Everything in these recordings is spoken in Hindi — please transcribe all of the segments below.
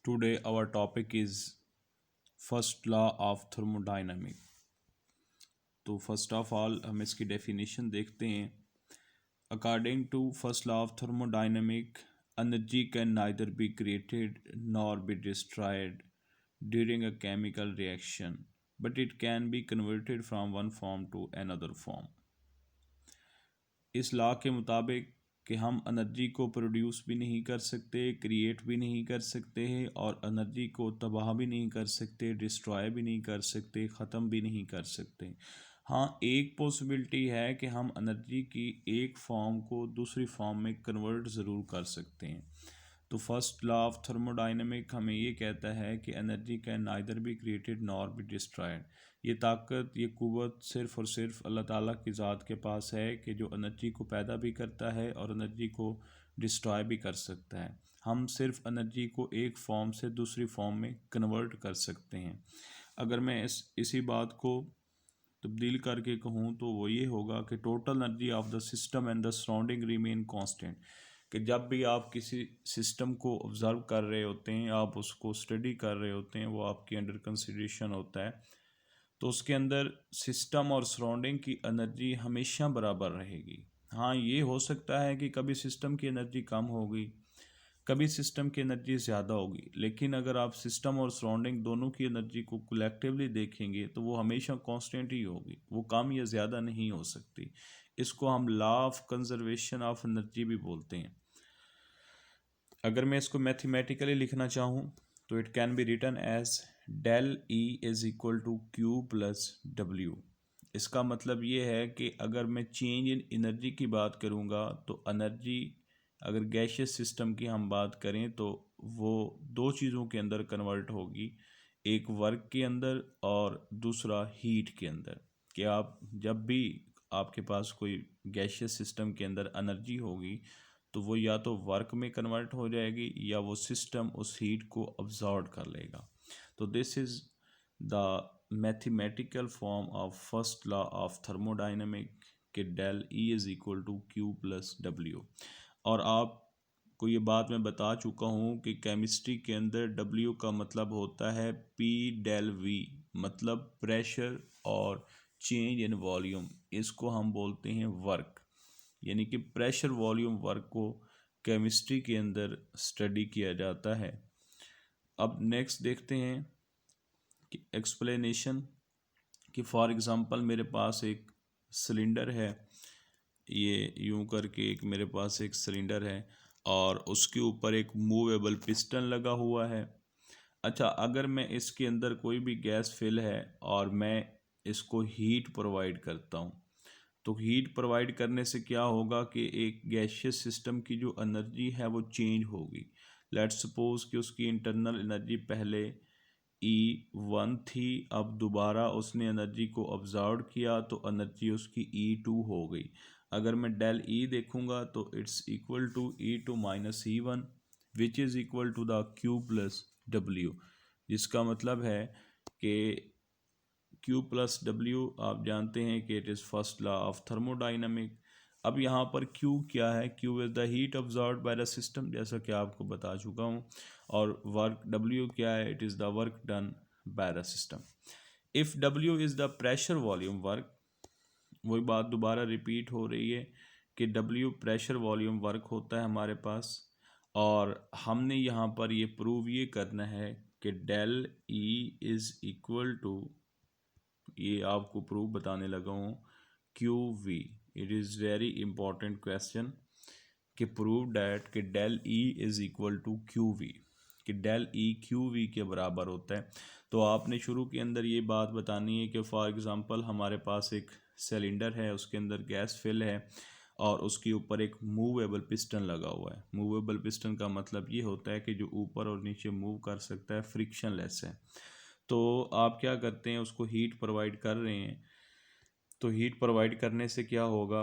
Today our topic is first law of thermodynamic. तो फर्स्ट ऑफ ऑल हम इसकी डेफिनेशन देखते हैं. According to first law of thermodynamic, energy can neither be created nor be destroyed during a chemical reaction, but it can be converted from one form to another form. इस लॉ के मुताबिक कि हम एनर्जी को प्रोड्यूस भी नहीं कर सकते, क्रिएट भी नहीं कर सकते हैं और एनर्जी को तबाह भी नहीं कर सकते, डिस्ट्रॉय भी नहीं कर सकते, ख़त्म भी नहीं कर सकते. हाँ, एक पॉसिबिलिटी है कि हम एनर्जी की एक फॉर्म को दूसरी फॉर्म में कन्वर्ट ज़रूर कर सकते हैं. तो फर्स्ट लॉ ऑफ थर्मोडाइनमिक हमें ये कहता है कि energy can neither be created nor be destroyed. ये ताकत, ये क़ुव्वत सिर्फ़ और सिर्फ अल्लाह ताला की ज़ात के पास है कि जो एनर्जी को पैदा भी करता है और एनर्जी को डिस्ट्रॉय भी कर सकता है. हम सिर्फ एनर्जी को एक फॉर्म से दूसरी फॉर्म में कन्वर्ट कर सकते हैं. अगर मैं इसी बात को तब्दील करके कहूँ तो वो ये होगा कि total energy of the system and the surrounding remain constant. कि जब भी आप किसी सिस्टम को ऑब्ज़र्व कर रहे होते हैं, आप उसको स्टडी कर रहे होते हैं, वो आपकी अंडर कंसिडरेशन होता है, तो उसके अंदर सिस्टम और सराउंडिंग की एनर्जी हमेशा बराबर रहेगी. हाँ, ये हो सकता है कि कभी सिस्टम की एनर्जी कम होगी, कभी सिस्टम की एनर्जी ज़्यादा होगी, लेकिन अगर आप सिस्टम और सराउंडिंग दोनों की एनर्जी को कलेक्टिवली देखेंगे तो वो हमेशा कांस्टेंट ही होगी, वो कम या ज़्यादा नहीं हो सकती. इसको हम law of conservation of energy भी बोलते हैं. अगर मैं इसको मैथमेटिकली लिखना चाहूँ तो it can be written as del E is equal to Q plus W. इसका मतलब ये है कि अगर मैं चेंज इन एनर्जी की बात करूँगा तो एनर्जी, अगर गैशियस सिस्टम की हम बात करें तो वो दो चीज़ों के अंदर कन्वर्ट होगी, एक वर्क के अंदर और दूसरा हीट के अंदर. कि आप जब भी आपके पास कोई गैशियस सिस्टम के अंदर एनर्जी होगी तो वो या तो वर्क में कन्वर्ट हो जाएगी या वो सिस्टम उस हीट को अब्जॉर्ब कर लेगा. तो this is the mathematical form of first law of thermodynamic कि del E is equal to Q plus W. और आपको ये बात मैं बता चुका हूँ कि केमिस्ट्री के अंदर डब्ल्यू का मतलब होता है पी डेल वी, मतलब प्रेशर और चेंज इन वॉल्यूम. इसको हम बोलते हैं वर्क, यानी कि प्रेशर वॉल्यूम वर्क को केमिस्ट्री के अंदर स्टडी किया जाता है. अब नेक्स्ट देखते हैं कि एक्सप्लेनेशन. कि फॉर एग्ज़ाम्पल मेरे पास एक सिलेंडर है, ये यूं करके एक मेरे पास एक सिलेंडर है और उसके ऊपर एक मूवेबल पिस्टन लगा हुआ है. अच्छा, अगर मैं इसके अंदर कोई भी गैस फिल है और मैं इसको हीट प्रोवाइड करता हूँ, तो हीट प्रोवाइड करने से क्या होगा कि एक गैशियस सिस्टम की जो एनर्जी है वो चेंज होगी. लेट्स सपोज कि उसकी इंटरनल एनर्जी पहले E1 थी, अब दोबारा उसने एनर्जी को ऑब्जर्व किया तो एनर्जी उसकी E2 हो गई. अगर मैं डेल ई देखूंगा तो it's equal to E2 minus E1 which is equal to the Q plus W. जिसका मतलब है कि Q प्लस डब्ल्यू आप जानते हैं कि it is first law of thermodynamic. अब यहाँ पर Q क्या है? Q is the heat observed bye the system, जैसा कि आपको बता चुका हूँ. और वर्क W क्या है? It is the work done by the system. If W is the pressure volume work, वही बात दोबारा रिपीट हो रही है कि W प्रेशर वॉल्यूम वर्क होता है हमारे पास. और हमने यहाँ पर ये प्रूव ये करना है कि del E is equal to, ये आपको प्रूफ बताने लगा हूँ, Q V. It is very important question कि प्रूव डैट कि del E is equal to Q V, कि डेल ई क्यू वी के बराबर होता है. तो आपने शुरू के अंदर ये बात बतानी है कि फॉर एग्ज़ाम्पल हमारे पास एक सिलेंडर है, उसके अंदर गैस फिल है और उसके ऊपर एक मूवेबल पिस्टन लगा हुआ है. मूवेबल पिस्टन का मतलब ये होता है कि जो ऊपर और नीचे मूव कर सकता है, फ्रिक्शन लेस है. तो आप क्या करते हैं, उसको हीट प्रोवाइड कर रहे हैं. तो हीट प्रोवाइड करने से क्या होगा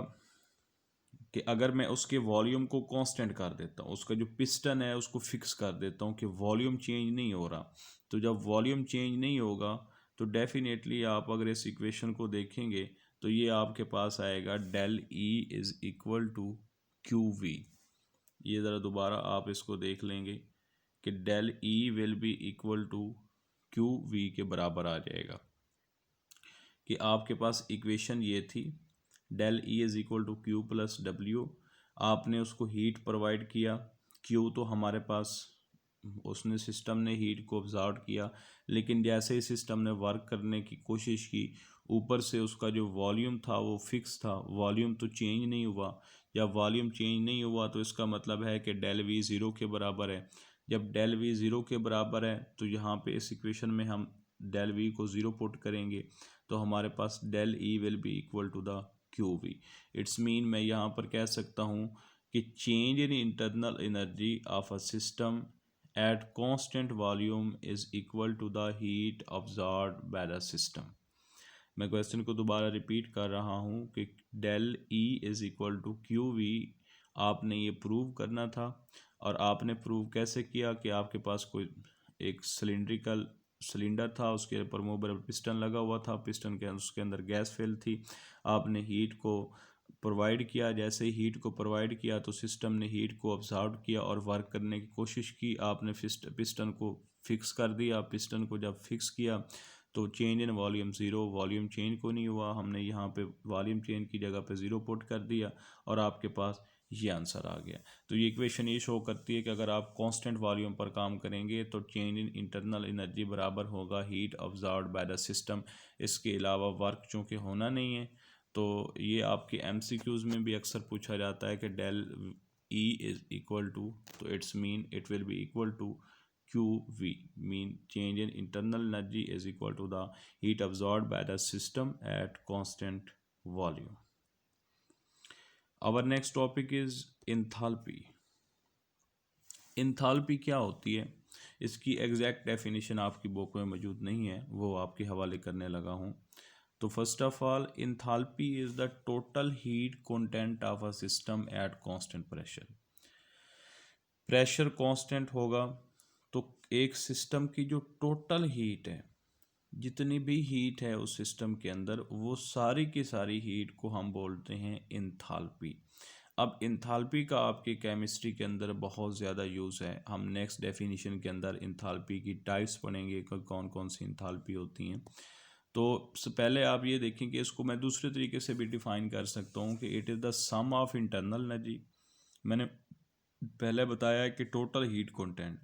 कि अगर मैं उसके वॉल्यूम को कांस्टेंट कर देता हूँ, उसका जो पिस्टन है उसको फिक्स कर देता हूँ कि वॉल्यूम चेंज नहीं हो रहा, तो जब वॉल्यूम चेंज नहीं होगा तो डेफिनेटली आप अगर इस इक्वेशन को देखेंगे तो ये आपके पास आएगा del E is equal to Q V. ये ज़रा दोबारा आप इसको देख लेंगे कि del E will be equal to Q V के बराबर आ जाएगा। कि आपके पास इक्वेशन ये थी, del E is equal to Q plus W, आपने उसको हीट प्रोवाइड किया, क्यू तो हमारे पास उसने सिस्टम ने हीट को ऑब्जर्व किया, लेकिन जैसे ही सिस्टम ने वर्क करने की कोशिश की, ऊपर से उसका जो वॉल्यूम था वो फिक्स था, वॉल्यूम तो चेंज नहीं हुआ। जब वॉल्यूम चेंज नहीं हुआ तो इसका मतलब है कि डेल वी ज़ीरो के बराबर है। जब डेल वी ज़ीरो के बराबर है तो यहाँ पे इस इक्वेशन में हम डेल वी को ज़ीरो पुट करेंगे तो हमारे पास del E will be equal to the Q V. It's mean मैं यहाँ पर कह सकता हूँ कि change in internal energy of a system at constant volume is equal to the heat absorbed by the system। मैं क्वेश्चन को दोबारा रिपीट कर रहा हूँ कि del E is equal to Q V आपने ये प्रूव करना था। और आपने प्रूव कैसे किया कि आपके पास कोई एक सिलेंड्रिकल सिलेंडर था, उसके ऊपर मूवेबल पिस्टन लगा हुआ था, पिस्टन के उसके अंदर गैस फिल थी, आपने हीट को प्रोवाइड किया। जैसे ही हीट को प्रोवाइड किया तो सिस्टम ने हीट को ऑब्जर्व किया और वर्क करने की कोशिश की। आपने पिस्टन को फिक्स कर दिया। पिस्टन को जब फिक्स किया तो change in volume zero, volume change को नहीं हुआ, हमने यहाँ पे वॉल्यूम चेंज की जगह पे ज़ीरो पुट कर दिया और आपके पास ये आंसर आ गया। तो ये इक्वेशन ये शो करती है कि अगर आप कांस्टेंट वॉल्यूम पर काम करेंगे तो चेंज इन इंटरनल एनर्जी बराबर होगा heat observed bye the system. इसके अलावा वर्क चूँकि होना नहीं है तो ये आपके एमसीक्यूज़ में भी अक्सर पूछा जाता है कि del E is equal to, तो it's mean it will be equal to Q V, mean change in internal energy is equal to the heat absorbed by the system at constant volume. Our next topic is enthalpy. Enthalpy क्या होती है, इसकी एग्जैक्ट डेफिनेशन आपकी बुक में मौजूद नहीं है, वो आपके हवाले करने लगा हूँ। तो first of all enthalpy is the total heat content of a system at constant pressure. Pressure constant होगा तो एक सिस्टम की जो टोटल हीट है, जितनी भी हीट है उस सिस्टम के अंदर, वो सारी की सारी हीट को हम बोलते हैं इंथाल्पी। अब इंथाल्पी का आपकी केमिस्ट्री के अंदर बहुत ज़्यादा यूज़ है। हम नेक्स्ट डेफिनेशन के अंदर इंथाल्पी की टाइप्स पढ़ेंगे कि कौन कौन सी इंथाल्पी होती हैं। तो पहले आप ये देखें कि इसको मैं दूसरे तरीके से भी डिफ़ाइन कर सकता हूँ कि it is the sum of internal energy. मैंने पहले बताया है कि टोटल हीट कंटेंट,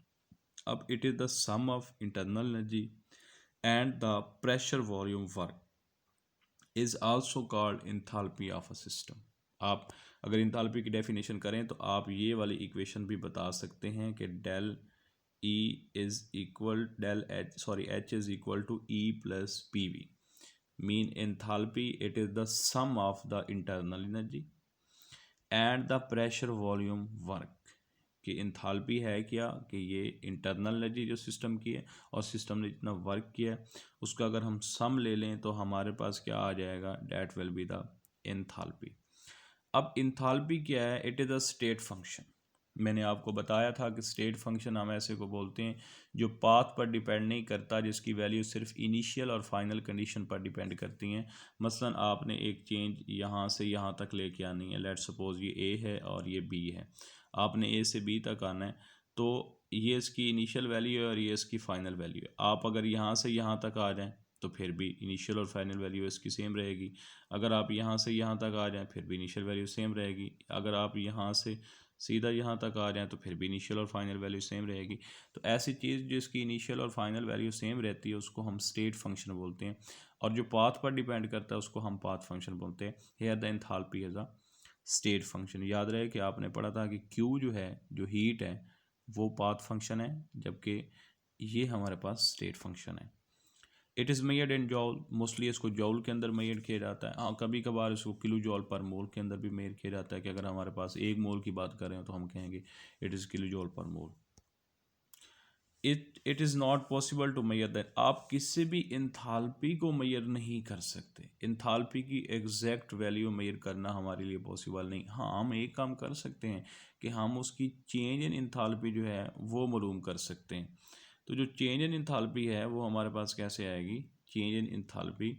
अब it is the sum of internal energy and the pressure volume work is also called enthalpy of a system. आप अगर इंथाल्पी की डेफिनेशन करें तो आप ये वाली इक्वेशन भी बता सकते हैं कि del E is equal H is equal to E plus P V, mean enthalpy it is the sum of the internal energy and the pressure volume work. कि इंथाल्पी है क्या कि ये इंटरनल एनर्जी जो सिस्टम की है और सिस्टम ने जितना वर्क किया है उसका अगर हम सम ले लें तो हमारे पास क्या आ जाएगा, that will be the enthalpy. अब इंथाल्पी क्या है, it is a state function. मैंने आपको बताया था कि स्टेट फंक्शन हम ऐसे को बोलते हैं जो पाथ पर डिपेंड नहीं करता, जिसकी वैल्यू सिर्फ इनिशियल और फाइनल कंडीशन पर डिपेंड करती हैं। मसलन आपने एक चेंज यहाँ से यहाँ तक लेके आनी है, लेट्स सपोज ये ए है और ये बी है, आपने ए से बी तक आना है, तो ये इसकी इनिशियल वैल्यू है और ये इसकी फ़ाइनल वैल्यू है। आप अगर यहाँ से यहाँ तक आ जाएँ तो फिर भी इनिशियल और फाइनल वैल्यू इसकी सेम रहेगी। अगर आप यहाँ से यहाँ तक आ जाएँ फिर भी इनिशियल वैल्यू सेम रहेगी। अगर आप यहाँ से सीधा यहाँ तक आ जाएँ तो फिर भी इनिशियल और फाइनल वैल्यू सेम रहेगी। तो ऐसी चीज़ जिसकी इनिशियल और फाइनल वैल्यू सेम रहती है उसको हम स्टेट फंक्शन बोलते हैं, और जो पाथ पर डिपेंड करता है उसको हम पाथ फंक्शन बोलते हैं। Here the enthalpy is a state function. याद रहे कि आपने पढ़ा था कि क्यू जो है, जो हीट है, वो पाथ फंक्शन है, जबकि ये हमारे पास स्टेट फंक्शन है। It is measured in जॉल, mostly इसको जॉल के अंदर मेजर किया जाता है। हाँ, कभी कभार इसको किलो जॉल पर मोल के अंदर भी मेजर किया जाता है कि अगर हमारे पास एक मोल की बात करें तो हम कहेंगे it is kilo joule per mole. It is not possible to measure that, आप किसी भी इंथाल्पी को मेजर नहीं कर सकते। इंथाल्पी की एग्जैक्ट वैल्यू मेजर करना हमारे लिए पॉसिबल नहीं। हाँ, हम एक काम कर सकते हैं कि हम उसकी चेंज इन इंथाल्पी जो है वो मालूम कर सकते हैं। तो जो चेंज इन इंथाल्पी है वो हमारे पास कैसे आएगी, change in enthalpy,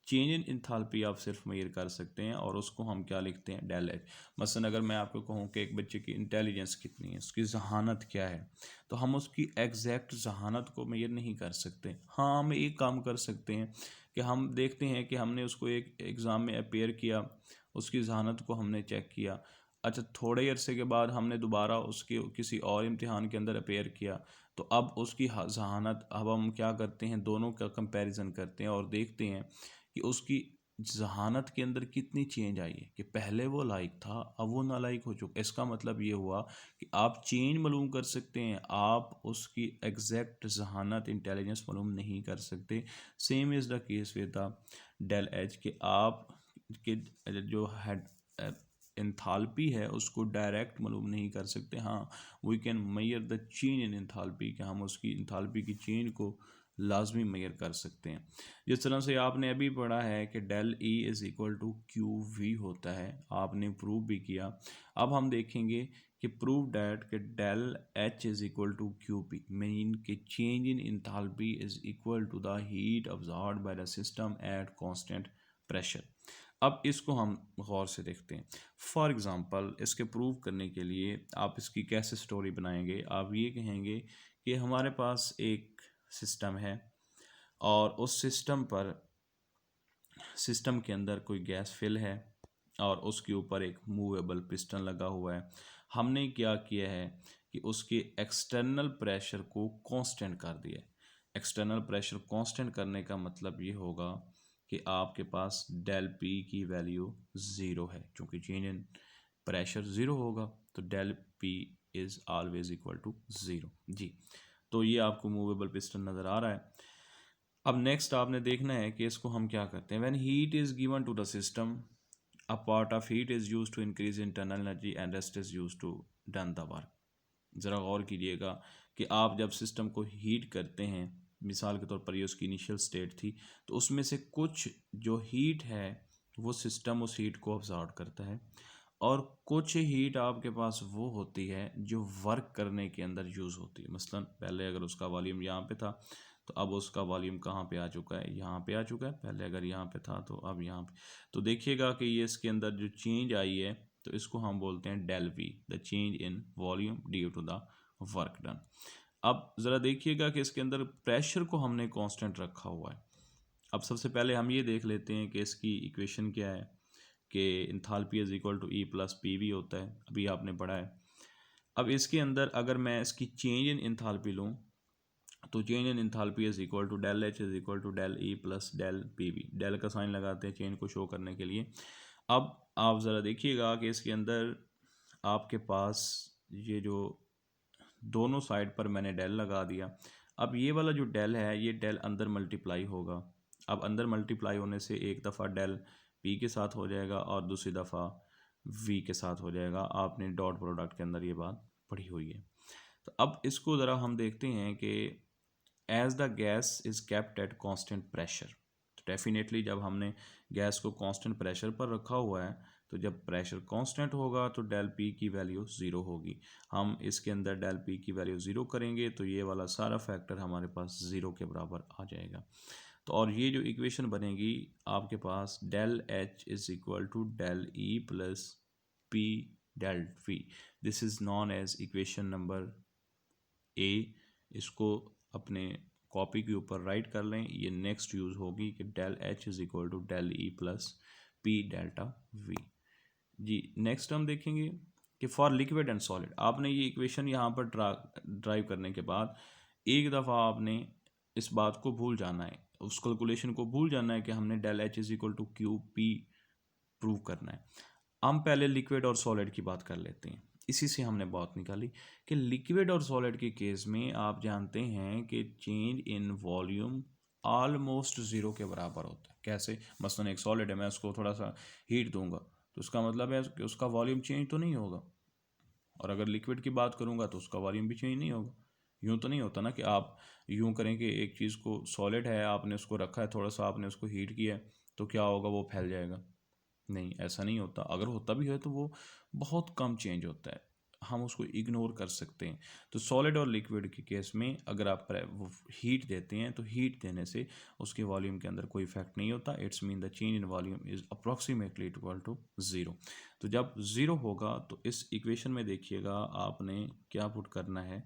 change in enthalpy आप सिर्फ मेजर कर सकते हैं और उसको हम क्या लिखते हैं, डेल एच। मसलन अगर मैं आपको कहूँ कि एक बच्चे की इंटेलिजेंस कितनी है, उसकी जहानत क्या है, तो हम उसकी एग्जैक्ट जहानत को मेजर नहीं कर सकते। हाँ, हम एक काम कर सकते हैं कि हम देखते हैं कि हमने उसको एक एग्ज़ाम में अपेयर किया, उसकी जहानत को हमने चेक किया, अच्छा थोड़े अरसे के बाद हमने दोबारा उसके किसी और इम्तिहान के अंदर अपेयर किया, तो अब उसकी जहानत, अब हम क्या करते हैं, दोनों का कंपैरिजन करते हैं और देखते हैं कि उसकी जहानत के अंदर कितनी चेंज आई है, कि पहले वो लायक था अब वो नालायक हो चुका। इसका मतलब ये हुआ कि आप चेंज मालूम कर सकते हैं, आप उसकी एग्जैक्ट जहानत इंटेलिजेंस मालूम नहीं कर सकते। Same is the case with the del H, कि आप के जो हेड इंथाल्पी है उसको डायरेक्ट मालूम नहीं कर सकते। हाँ, we can measure the change in enthalpy, कि हम उसकी इंथाल्पी की चेंज को लाजमी मेजर कर सकते हैं। जिस तरह से आपने अभी पढ़ा है कि del E is equal to Q V होता है, आपने प्रूव भी किया। अब हम देखेंगे कि प्रूव डैट कि del H is equal to Q P, mean कि change in enthalpy is equal to the heat absorbed by the system at constant pressure. अब इसको हम गौर से देखते हैं। फॉर एग्ज़ाम्पल, इसके प्रूव करने के लिए आप इसकी कैसे स्टोरी बनाएंगे, आप ये कहेंगे कि हमारे पास एक सिस्टम है और उस सिस्टम के अंदर कोई गैस फिल है और उसके ऊपर एक मूवेबल पिस्टन लगा हुआ है। हमने क्या किया है कि उसके एक्सटर्नल प्रेशर को कांस्टेंट कर दिया है। एक्सटर्नल प्रेशर कांस्टेंट करने का मतलब ये होगा कि आपके पास डेल पी की वैल्यू ज़ीरो है, क्योंकि चेंज इन प्रेशर ज़ीरो होगा तो del P is always equal to zero. जी, तो ये आपको मूवेबल पिस्टन नज़र आ रहा है। अब नेक्स्ट आपने देखना है कि इसको हम क्या करते हैं। When heat is given to the system, a part of heat is use to increase internal energy and rest is use to done the work. ज़रा गौर कीजिएगा कि आप जब सिस्टम को हीट करते हैं, मिसाल के तौर पर ये उसकी इनिशियल स्टेट थी, तो उसमें से कुछ जो हीट है वो सिस्टम उस हीट को अब्जॉर्ब करता है और कुछ हीट आपके पास वो होती है जो वर्क करने के अंदर यूज़ होती है। मसलन पहले अगर उसका वॉल्यूम यहाँ पे था तो अब उसका वॉल्यूम कहाँ पे आ चुका है, यहाँ पे आ चुका है। पहले अगर यहाँ पे था तो अब यहाँ पे, तो देखिएगा कि ये इसके अंदर जो चेंज आई है तो इसको हम बोलते हैं del V, the change in volume due to the work done. अब ज़रा देखिएगा कि इसके अंदर प्रेशर को हमने कांस्टेंट रखा हुआ है। अब सबसे पहले हम ये देख लेते हैं कि इसकी इक्वेशन क्या है, कि enthalpy is equal to E plus P V होता है, अभी आपने पढ़ा है। अब इसके अंदर अगर मैं इसकी चेंज इन इंथाल्पी लूँ तो change in enthalpy is equal to del H is equal to del E plus del P V. Del का साइन लगाते हैं चेंज को शो करने के लिए। अब आप ज़रा देखिएगा कि इसके अंदर आपके पास ये जो दोनों साइड पर मैंने डेल लगा दिया। अब ये वाला जो डेल है ये डेल अंदर मल्टीप्लाई होगा। अब अंदर मल्टीप्लाई होने से एक दफ़ा डेल पी के साथ हो जाएगा और दूसरी दफ़ा वी के साथ हो जाएगा। आपने डॉट प्रोडक्ट के अंदर ये बात पढ़ी हुई है। तो अब इसको ज़रा हम देखते हैं कि as the gas is kept at constant pressure, तो डेफिनेटली जब हमने गैस को कांस्टेंट प्रेशर पर रखा हुआ है तो जब प्रेशर कांस्टेंट होगा तो डेल पी की वैल्यू ज़ीरो होगी। हम इसके अंदर डेल पी की वैल्यू ज़ीरो करेंगे तो ये वाला सारा फैक्टर हमारे पास ज़ीरो के बराबर आ जाएगा। तो और ये जो इक्वेशन बनेगी आपके पास del H is equal to del E plus P del V, this is known as equation number A. इसको अपने कॉपी के ऊपर राइट कर लें। ये नेक्स्ट यूज़ होगी कि del H is equal to del E plus P delta V. जी, नेक्स्ट हम देखेंगे कि फॉर लिक्विड एंड सॉलिड, आपने ये इक्वेशन यहाँ पर ड्राइव करने के बाद एक दफ़ा आपने इस बात को भूल जाना है, उस कैलकुलेशन को भूल जाना है कि हमने del H is equal to Q P prove करना है। हम पहले लिक्विड और सॉलिड की बात कर लेते हैं। इसी से हमने बात निकाली कि लिक्विड और सॉलिड के केस में आप जानते हैं कि change in volume almost zero के बराबर होता है। कैसे? मसलन एक सॉलिड है, मैं उसको थोड़ा सा हीट दूंगा तो उसका मतलब है कि उसका वॉल्यूम चेंज तो नहीं होगा, और अगर लिक्विड की बात करूंगा तो उसका वॉल्यूम भी चेंज नहीं होगा। यूँ तो नहीं होता ना कि आप यूँ करें कि एक चीज़ को, सॉलिड है आपने उसको रखा है, थोड़ा सा आपने उसको हीट किया है तो क्या होगा, वो फैल जाएगा। नहीं, ऐसा नहीं होता। अगर होता भी है तो वो बहुत कम चेंज होता है। हम उसको इग्नोर कर सकते हैं। तो सॉलिड और लिक्विड के केस में अगर आप हीट देते हैं तो हीट देने से उसके वॉल्यूम के अंदर कोई इफेक्ट नहीं होता। It's mean the change in volume is approximately equal to zero. तो जब ज़ीरो होगा तो इस इक्वेशन में देखिएगा आपने क्या पुट करना है,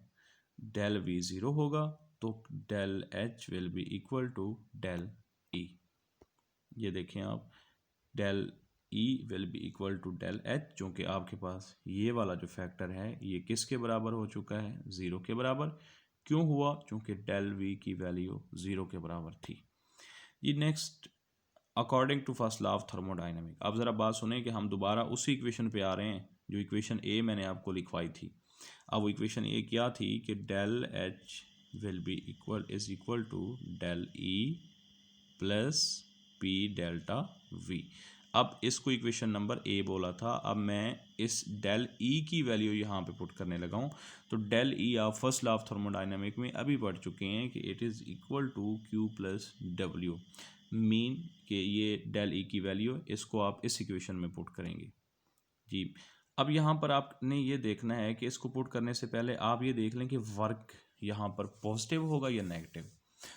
डेल वी ज़ीरो होगा तो del H will be equal to del E. ये देखें आप, del E will be equal to del H, चूँकि आपके पास ये वाला जो फैक्टर है ये किसके बराबर हो चुका है, ज़ीरो के बराबर। क्यों हुआ, चूँकि डेल वी की वैल्यू ज़ीरो के बराबर थी। ये next according to first law of thermodynamic. अब ज़रा बात सुने कि हम दोबारा उसी इक्वेशन पे आ रहे हैं जो इक्वेशन ए मैंने आपको लिखवाई थी। अब वो इक्वेशन ए क्या थी कि del H will be equal to del E plus P delta V. अब इसको इक्वेशन नंबर ए बोला था। अब मैं इस डेल ई की वैल्यू यहाँ पे पुट करने लगा हूँ। तो डेल ई आप फर्स्ट लॉ ऑफ थर्मोडाइनमिक में अभी पढ़ चुके हैं कि it is equal to Q plus W. Mean कि ये डेल ई की वैल्यू, इसको आप इस इक्वेशन में पुट करेंगे जी। अब यहाँ पर आपने ये देखना है कि इसको पुट करने से पहले आप ये देख लें कि वर्क यहाँ पर पॉजिटिव होगा या नेगेटिव।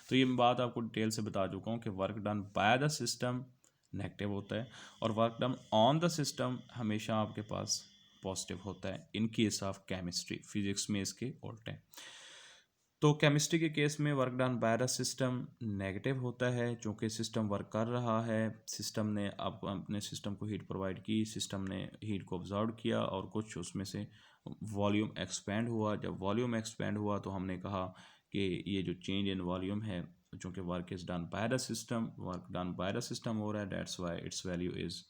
तो ये बात आपको डिटेल से बता चुका हूँ कि work done by the system negative होता है और work done on the system हमेशा आपके पास पॉजिटिव होता है in case of chemistry. Physics में इसके उल्टे। तो केमिस्ट्री के केस में work done by the system negative होता है, चूँकि सिस्टम वर्क कर रहा है, सिस्टम ने आपको अपने सिस्टम को हीट प्रोवाइड की, सिस्टम ने हीट को ऑब्जर्व किया और कुछ उसमें से वॉल्यूम एक्सपेंड हुआ। जब वॉल्यूम एक्सपेंड हुआ तो हमने कहा कि ये जो चेंज इन वॉल्यूम है, चूँकि work is done by the system, work done by the system हो रहा है, that's why it's value is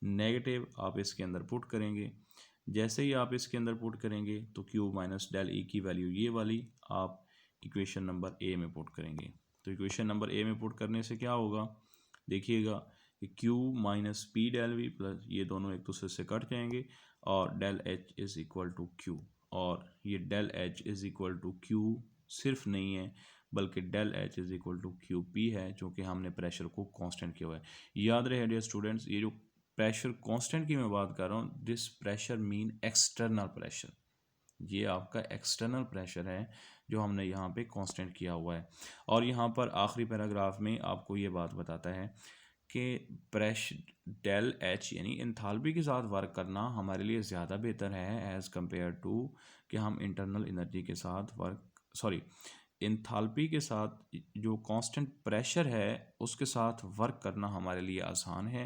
negative. आप इसके अंदर पुट करेंगे। जैसे ही आप इसके अंदर पुट करेंगे तो क्यू माइनस डेल ई की वैल्यू ये वाली आप इक्वेशन नंबर ए में पुट करेंगे। तो इक्वेशन नंबर ए में पुट करने से क्या होगा, देखिएगा कि Q minus P del V plus ये दोनों एक दूसरे से कट जाएंगे और del H is equal to Q. और ये del H is equal to Q सिर्फ नहीं है बल्कि del H is equal to Q P है, क्योंकि हमने प्रेशर को कांस्टेंट किया हुआ है। याद रहे डियर स्टूडेंट्स, ये जो प्रेशर कांस्टेंट की मैं बात कर रहा हूँ, this pressure mean external pressure. ये आपका एक्सटर्नल प्रेशर है जो हमने यहाँ पे कांस्टेंट किया हुआ है। और यहाँ पर आखिरी पैराग्राफ में आपको ये बात बताता है कि प्रेशर डेल एच यानी एंथैल्पी के साथ वर्क करना हमारे लिए ज़्यादा बेहतर है एज़ कम्पेयर टू कि हम इंटरनल एनर्जी के साथ एंथैल्पी के साथ जो कांस्टेंट प्रेशर है उसके साथ वर्क करना हमारे लिए आसान है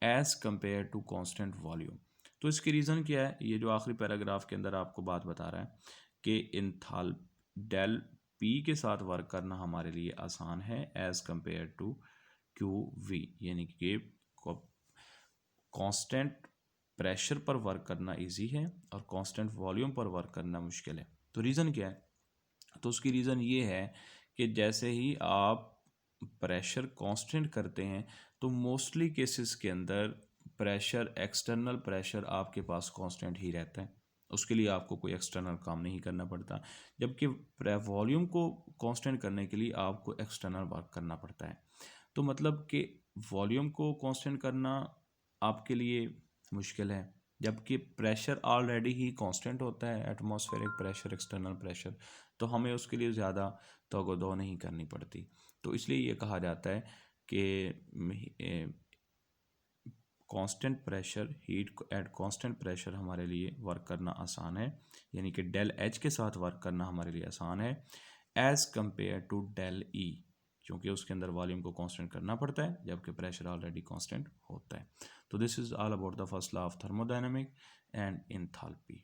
as compare to constant volume. तो इसकी रीज़न क्या है, ये जो आखिरी पैराग्राफ के अंदर आपको बात बता रहा है कि डेल पी के साथ वर्क करना हमारे लिए आसान है as compare to Q V, यानी कि कांस्टेंट प्रेशर पर वर्क करना इजी है और कांस्टेंट वॉल्यूम पर वर्क करना मुश्किल है। तो रीज़न क्या है, तो उसकी रीज़न ये है कि जैसे ही आप प्रेशर कांस्टेंट करते हैं तो मोस्टली केसेस के अंदर प्रेशर एक्सटर्नल प्रेशर आपके पास कांस्टेंट ही रहता है, उसके लिए आपको कोई एक्सटर्नल काम नहीं करना पड़ता। जबकि वॉल्यूम को कांस्टेंट करने के लिए आपको एक्सटर्नल वर्क करना पड़ता है। तो मतलब कि वॉल्यूम को कांस्टेंट करना आपके लिए मुश्किल है, जबकि प्रेशर ऑलरेडी ही कांस्टेंट होता है, एटमॉस्फेरिक प्रेशर एक्सटर्नल प्रेशर, तो हमें उसके लिए ज़्यादा तोगो-दो नहीं करनी पड़ती। तो इसलिए ये कहा जाता है कि constant pressure heat at constant pressure हमारे लिए वर्क करना आसान है, यानी कि डेल एच के साथ वर्क करना हमारे लिए आसान है as compare to del E, क्योंकि उसके अंदर वॉल्यूम को कांस्टेंट करना पड़ता है जबकि प्रेशर ऑलरेडी कांस्टेंट होता है। तो this is all about the first law of thermodynamic and enthalpy.